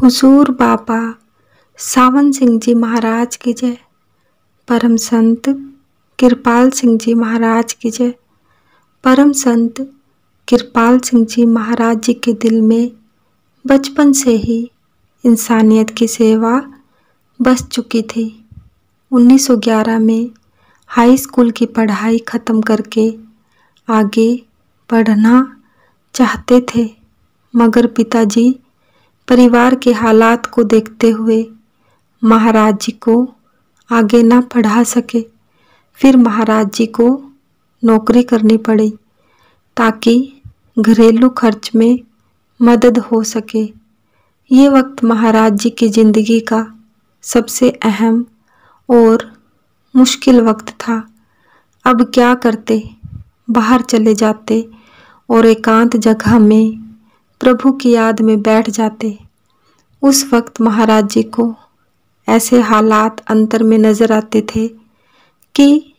हुजूर बाबा सावन सिंह जी महाराज की जय। परम संत कृपाल सिंह जी महाराज की जय। परम संत कृपाल सिंह जी महाराज जी के दिल में बचपन से ही इंसानियत की सेवा बस चुकी थी। 1911 में हाई स्कूल की पढ़ाई ख़त्म करके आगे पढ़ना चाहते थे, मगर पिताजी परिवार के हालात को देखते हुए महाराज जी को आगे ना पढ़ा सके। फिर महाराज जी को नौकरी करनी पड़ी ताकि घरेलू खर्च में मदद हो सके। ये वक्त महाराज जी की ज़िंदगी का सबसे अहम और मुश्किल वक्त था। अब क्या करते? बाहर चले जाते और एकांत जगह में प्रभु की याद में बैठ जाते। उस वक्त महाराज जी को ऐसे हालात अंतर में नज़र आते थे कि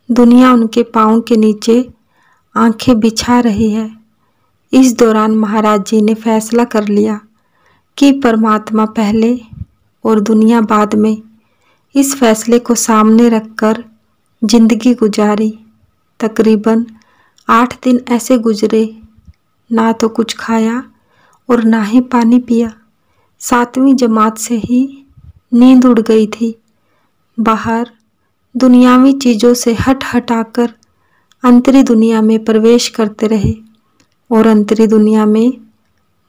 दुनिया उनके पाँव के नीचे आंखें बिछा रही है। इस दौरान महाराज जी ने फैसला कर लिया कि परमात्मा पहले और दुनिया बाद में। इस फैसले को सामने रखकर जिंदगी गुजारी। तकरीबन 8 दिन ऐसे गुजरे, ना तो कुछ खाया और ना ही पानी पिया। 7वीं जमात से ही नींद उड़ गई थी। बाहर दुनियावी चीज़ों से हटाकर अंतरी दुनिया में प्रवेश करते रहे और अंतरी दुनिया में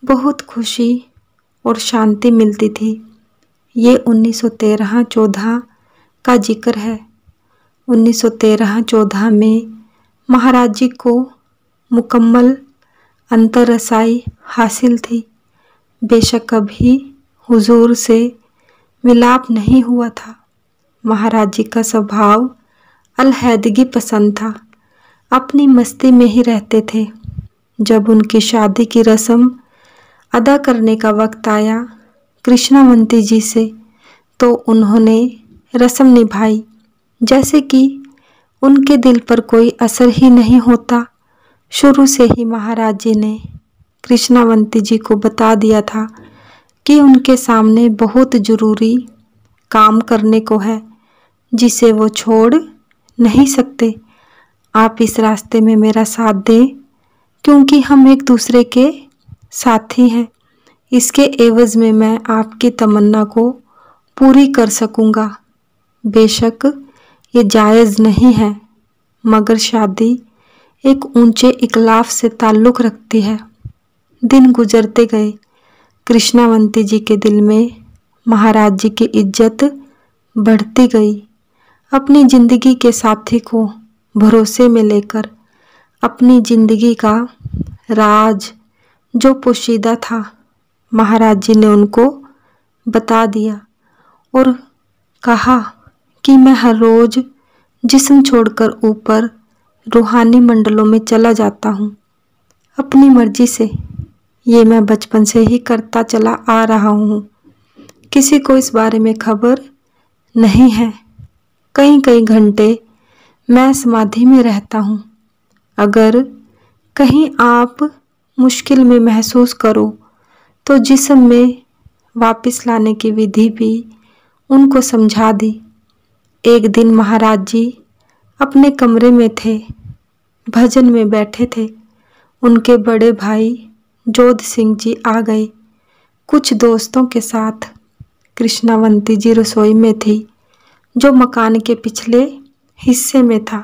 बहुत खुशी और शांति मिलती थी। ये 1913-14 का जिक्र है। 1913-14 में महाराज जी को मुकम्मल अंतररसाई हासिल थी। बेशक कभी हुजूर से मिलाप नहीं हुआ था। महाराज जी का स्वभाव अलहैदगी पसंद था, अपनी मस्ती में ही रहते थे। जब उनकी शादी की रस्म अदा करने का वक्त आया कृष्णावंती जी से, तो उन्होंने रस्म निभाई जैसे कि उनके दिल पर कोई असर ही नहीं होता। शुरू से ही महाराज जी ने कृष्णावंती जी को बता दिया था कि उनके सामने बहुत ज़रूरी काम करने को है जिसे वो छोड़ नहीं सकते। आप इस रास्ते में मेरा साथ दें क्योंकि हम एक दूसरे के साथी हैं। इसके एवज़ में मैं आपकी तमन्ना को पूरी कर सकूंगा। बेशक ये जायज़ नहीं है, मगर शादी एक ऊंचे इख्लाफ से ताल्लुक़ रखती है। दिन गुजरते गए। कृष्णावंती जी के दिल में महाराज जी की इज्जत बढ़ती गई। अपनी ज़िंदगी के साथी को भरोसे में लेकर अपनी ज़िंदगी का राज जो पोशीदा था महाराज जी ने उनको बता दिया और कहा कि मैं हर रोज़ जिस्म छोड़कर ऊपर रूहानी मंडलों में चला जाता हूँ अपनी मर्जी से। ये मैं बचपन से ही करता चला आ रहा हूँ। किसी को इस बारे में खबर नहीं है। कई घंटे मैं समाधि में रहता हूँ। अगर कहीं आप मुश्किल में महसूस करो तो जिस्म में वापस लाने की विधि भी उनको समझा दी। एक दिन महाराज जी अपने कमरे में थे, भजन में बैठे थे। उनके बड़े भाई जोध सिंह जी आ गए कुछ दोस्तों के साथ। कृष्णावंती जी रसोई में थी जो मकान के पिछले हिस्से में था।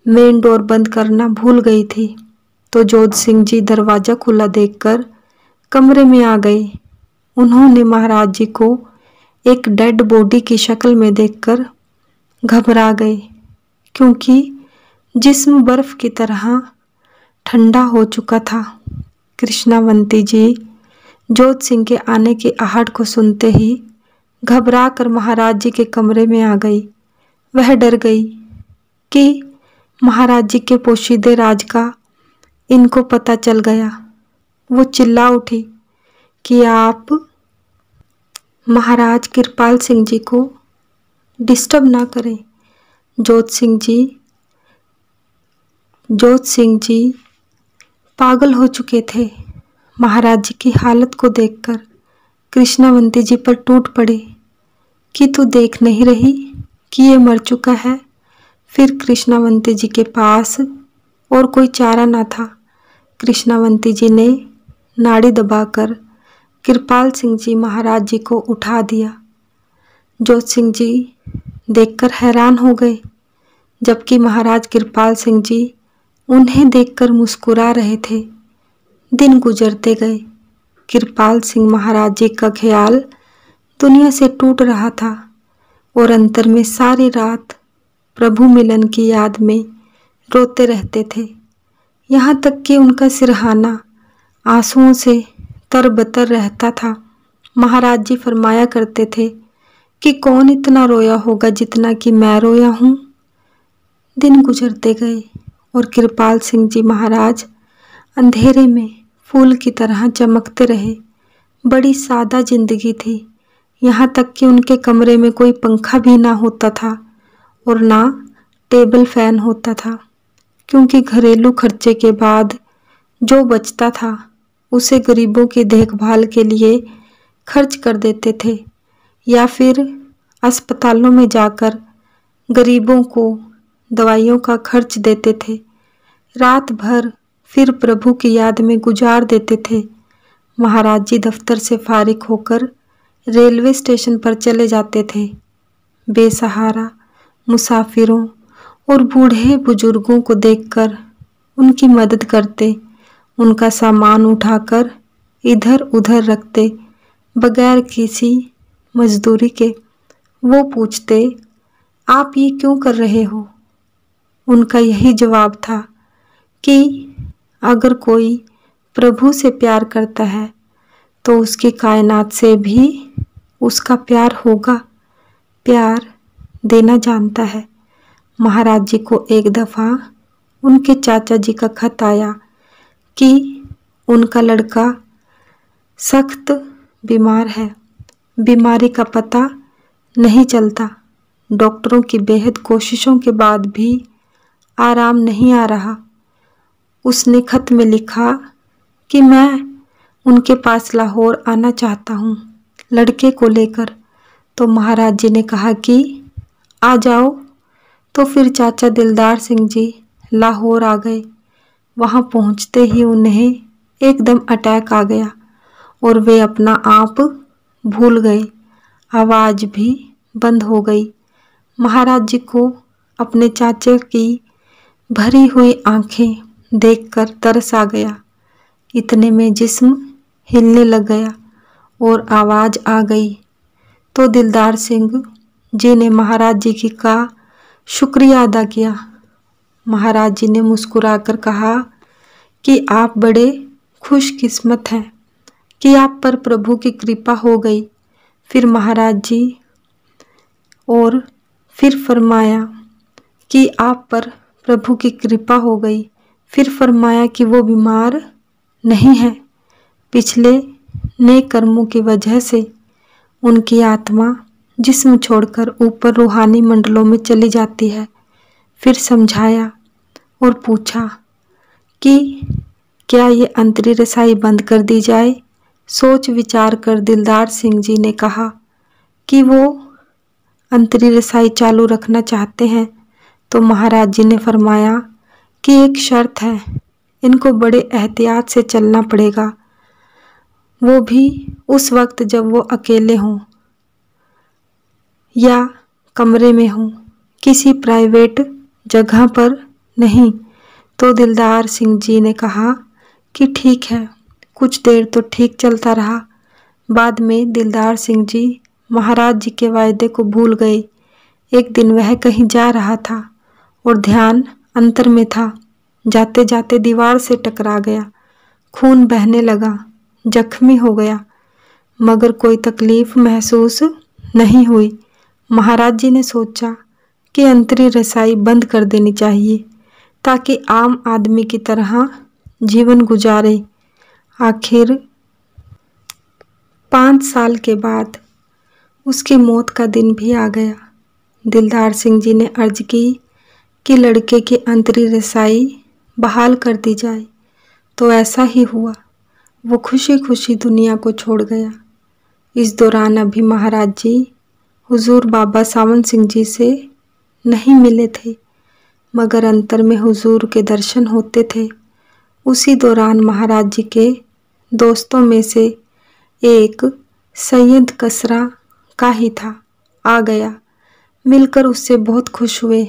मेन डोर बंद करना भूल गई थी तो जोध सिंह जी दरवाज़ा खुला देखकर कमरे में आ गए। उन्होंने महाराज जी को एक डेड बॉडी की शक्ल में देखकर घबरा गए क्योंकि जिस्म बर्फ़ की तरह ठंडा हो चुका था। कृष्णावंती जी जोध सिंह के आने की आहट को सुनते ही घबरा कर महाराज जी के कमरे में आ गई। वह डर गई कि महाराज जी के पोशीदे राज का इनको पता चल गया। वो चिल्ला उठी कि आप महाराज कृपाल सिंह जी को डिस्टर्ब ना करें। जोध सिंह जी पागल हो चुके थे महाराज जी की हालत को देखकर। कृष्णावंती जी पर टूट पड़े कि तू देख नहीं रही कि ये मर चुका है। फिर कृष्णावंती जी के पास और कोई चारा ना था। कृष्णावंती जी ने नाड़ी दबाकर कृपाल सिंह जी महाराज जी को उठा दिया। जोत सिंह जी देखकर हैरान हो गए, जबकि महाराज कृपाल सिंह जी उन्हें देखकर मुस्कुरा रहे थे। दिन गुजरते गए। कृपाल सिंह महाराज जी का ख्याल दुनिया से टूट रहा था और अंतर में सारी रात प्रभु मिलन की याद में रोते रहते थे। यहाँ तक कि उनका सिरहाना आंसुओं से तरबतर रहता था। महाराज जी फरमाया करते थे कि कौन इतना रोया होगा जितना कि मैं रोया हूँ। दिन गुजरते गए और कृपाल सिंह जी महाराज अंधेरे में फूल की तरह चमकते रहे। बड़ी सादा जिंदगी थी। यहाँ तक कि उनके कमरे में कोई पंखा भी ना होता था और ना टेबल फैन होता था, क्योंकि घरेलू खर्चे के बाद जो बचता था उसे गरीबों की देखभाल के लिए खर्च कर देते थे या फिर अस्पतालों में जाकर गरीबों को दवाइयों का खर्च देते थे। रात भर फिर प्रभु की याद में गुजार देते थे। महाराज जी दफ्तर से फारिग होकर रेलवे स्टेशन पर चले जाते थे। बेसहारा मुसाफिरों और बूढ़े बुजुर्गों को देखकर उनकी मदद करते, उनका सामान उठाकर इधर उधर रखते बगैर किसी मजदूरी के। वो पूछते, आप ये क्यों कर रहे हो? उनका यही जवाब था कि अगर कोई प्रभु से प्यार करता है तो उसकी कायनात से भी उसका प्यार होगा। प्यार देना जानता है। महाराज जी को एक दफ़ा उनके चाचा जी का खत आया कि उनका लड़का सख्त बीमार है। बीमारी का पता नहीं चलता। डॉक्टरों की बेहद कोशिशों के बाद भी आराम नहीं आ रहा। उसने खत में लिखा कि मैं उनके पास लाहौर आना चाहता हूँ लड़के को लेकर। तो महाराज जी ने कहा कि आ जाओ। तो फिर चाचा दिलदार सिंह जी लाहौर आ गए। वहाँ पहुँचते ही उन्हें एकदम अटैक आ गया और वे अपना आप भूल गए। आवाज़ भी बंद हो गई। महाराज जी को अपने चाचे की भरी हुई आंखें देखकर तरस आ गया। इतने में जिस्म हिलने लग गया और आवाज़ आ गई। तो दिलदार सिंह जी ने महाराज जी का शुक्रिया अदा किया। महाराज जी ने मुस्कुराकर कहा कि आप बड़े खुशकिस्मत हैं कि आप पर प्रभु की कृपा हो गई। फिर महाराज जी और फिर फरमाया कि आप पर प्रभु की कृपा हो गई। फिर फरमाया कि वो बीमार नहीं है। पिछले नेक कर्मों की वजह से उनकी आत्मा जिस्म छोड़कर ऊपर रूहानी मंडलों में चली जाती है। फिर समझाया और पूछा कि क्या ये अंतरी रसाई बंद कर दी जाए। सोच विचार कर दिलदार सिंह जी ने कहा कि वो अंतरी रसाई चालू रखना चाहते हैं। तो महाराज जी ने फरमाया कि एक शर्त है, इनको बड़े एहतियात से चलना पड़ेगा, वो भी उस वक्त जब वो अकेले हों या कमरे में हों, किसी प्राइवेट जगह पर नहीं। तो दिलदार सिंह जी ने कहा कि ठीक है। कुछ देर तो ठीक चलता रहा। बाद में दिलदार सिंह जी महाराज जी के वायदे को भूल गए। एक दिन वह कहीं जा रहा था और ध्यान अंतर में था। जाते जाते दीवार से टकरा गया। खून बहने लगा। जख्मी हो गया, मगर कोई तकलीफ महसूस नहीं हुई। महाराज जी ने सोचा कि अंतरी रसाई बंद कर देनी चाहिए ताकि आम आदमी की तरह जीवन गुजारे। आखिर 5 साल के बाद उसकी मौत का दिन भी आ गया। दिलदार सिंह जी ने अर्ज की कि लड़के की अंतरी रसाई बहाल कर दी जाए। तो ऐसा ही हुआ। वो खुशी खुशी दुनिया को छोड़ गया। इस दौरान अभी महाराज जी हुजूर बाबा सावन सिंह जी से नहीं मिले थे, मगर अंतर में हुजूर के दर्शन होते थे। उसी दौरान महाराज जी के दोस्तों में से एक सैयद कसरा का ही था, आ गया। मिलकर उससे बहुत खुश हुए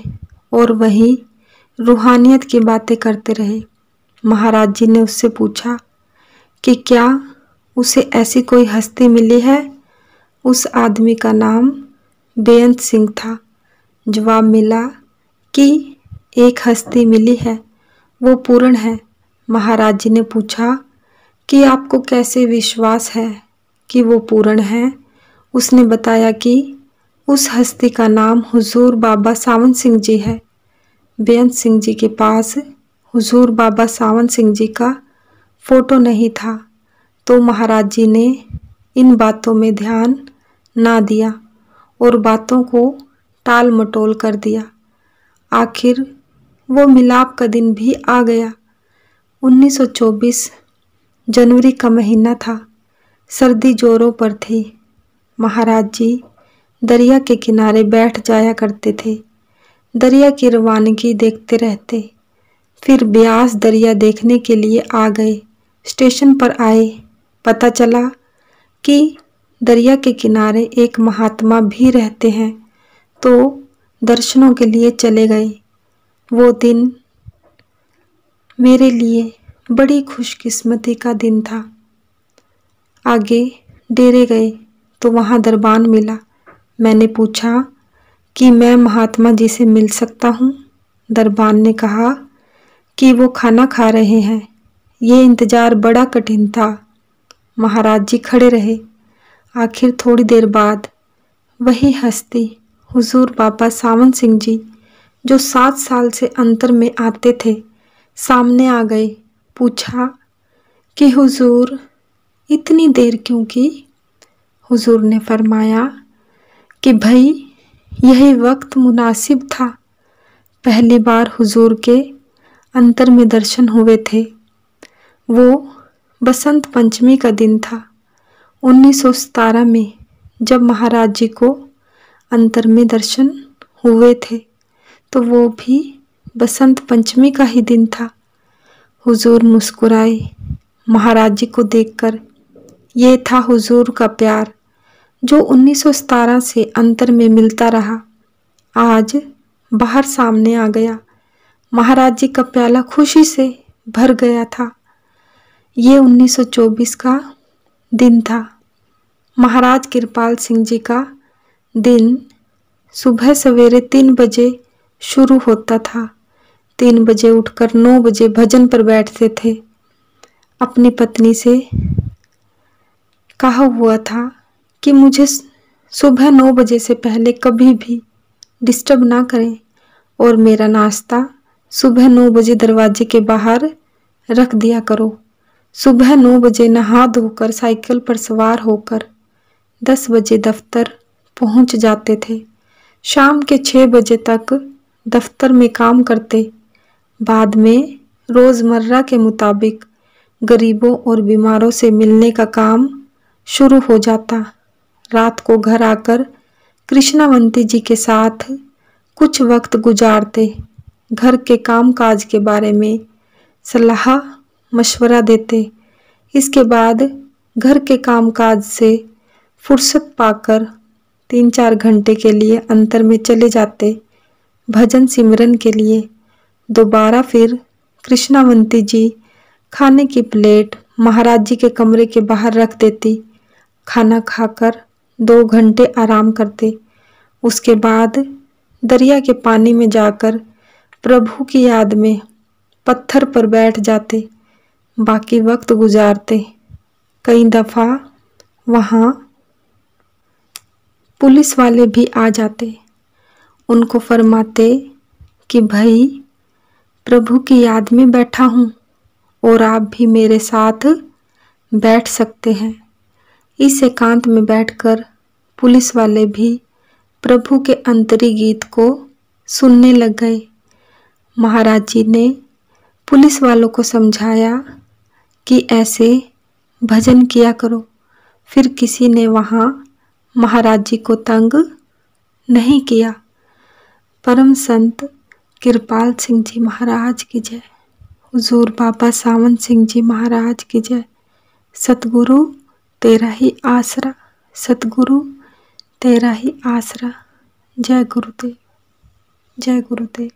और वही रूहानियत की बातें करते रहे। महाराज जी ने उससे पूछा कि क्या उसे ऐसी कोई हस्ती मिली है। उस आदमी का नाम बेअंत सिंह था। जवाब मिला कि एक हस्ती मिली है, वो पूर्ण है। महाराज जी ने पूछा कि आपको कैसे विश्वास है कि वो पूर्ण है। उसने बताया कि उस हस्ती का नाम हुजूर बाबा सावन सिंह जी है। बेअंत सिंह जी के पास हुजूर बाबा सावन सिंह जी का फोटो नहीं था, तो महाराज जी ने इन बातों में ध्यान ना दिया और बातों को टाल मटोल कर दिया। आखिर वो मिलाप का दिन भी आ गया। 1924 जनवरी का महीना था। सर्दी जोरों पर थी। महाराज जी दरिया के किनारे बैठ जाया करते थे। दरिया की रवानगी देखते रहते। फिर ब्यास दरिया देखने के लिए आ गए। स्टेशन पर आए। पता चला कि दरिया के किनारे एक महात्मा भी रहते हैं, तो दर्शनों के लिए चले गए। वो दिन मेरे लिए बड़ी खुशकिस्मती का दिन था। आगे डेरे गए तो वहाँ दरबान मिला। मैंने पूछा कि मैं महात्मा जी से मिल सकता हूँ। दरबान ने कहा कि वो खाना खा रहे हैं। ये इंतज़ार बड़ा कठिन था। महाराज जी खड़े रहे। आखिर थोड़ी देर बाद वही हस्ती हुजूर बाबा सावन सिंह जी, जो 7 साल से अंतर में आते थे, सामने आ गए। पूछा कि हुजूर इतनी देर क्यों की। हुजूर ने फरमाया कि भाई यही वक्त मुनासिब था। पहली बार हुजूर के अंतर में दर्शन हुए थे। वो बसंत पंचमी का दिन था 1917 में, जब महाराज जी को अंतर में दर्शन हुए थे, तो वो भी बसंत पंचमी का ही दिन था। हुजूर मुस्कुराए महाराज जी को देखकर। ये था हुजूर का प्यार, जो 1917 से अंतर में मिलता रहा, आज बाहर सामने आ गया। महाराज जी का प्याला खुशी से भर गया था। ये 1924 का दिन था। महाराज कृपाल सिंह जी का दिन सुबह सवेरे 3 बजे शुरू होता था। 3 बजे उठकर 9 बजे भजन पर बैठते थे। अपनी पत्नी से कहा हुआ था कि मुझे सुबह 9 बजे से पहले कभी भी डिस्टर्ब ना करें और मेरा नाश्ता सुबह 9 बजे दरवाजे के बाहर रख दिया करो। सुबह 9 बजे नहा धोकर साइकिल पर सवार होकर 10 बजे दफ्तर पहुंच जाते थे। शाम के 6 बजे तक दफ्तर में काम करते। बाद में रोज़मर्रा के मुताबिक गरीबों और बीमारों से मिलने का काम शुरू हो जाता। रात को घर आकर कृष्णावंती जी के साथ कुछ वक्त गुजारते। घर के कामकाज के बारे में सलाह मशवरा देते। इसके बाद घर के कामकाज से फुर्सत पाकर 3-4 घंटे के लिए अंतर में चले जाते भजन सिमरन के लिए। दोबारा फिर कृष्णावंती जी खाने की प्लेट महाराज जी के कमरे के बाहर रख देती। खाना खाकर 2 घंटे आराम करते। उसके बाद दरिया के पानी में जाकर प्रभु की याद में पत्थर पर बैठ जाते। बाकी वक्त गुजारते। कई दफ़ा वहाँ पुलिस वाले भी आ जाते। उनको फरमाते कि भाई प्रभु की याद में बैठा हूँ और आप भी मेरे साथ बैठ सकते हैं। इस एकांत में बैठकर पुलिस वाले भी प्रभु के अंतरी गीत को सुनने लग गए। महाराज जी ने पुलिस वालों को समझाया कि ऐसे भजन किया करो, फिर किसी ने वहाँ महाराज जी को तंग नहीं किया। परम संत कृपाल सिंह जी महाराज की जय। हुजूर बाबा सावन सिंह जी महाराज की जय। सतगुरु तेरा ही आसरा, सतगुरु तेरा ही आसरा। जय गुरुदेव, जय गुरुदेव।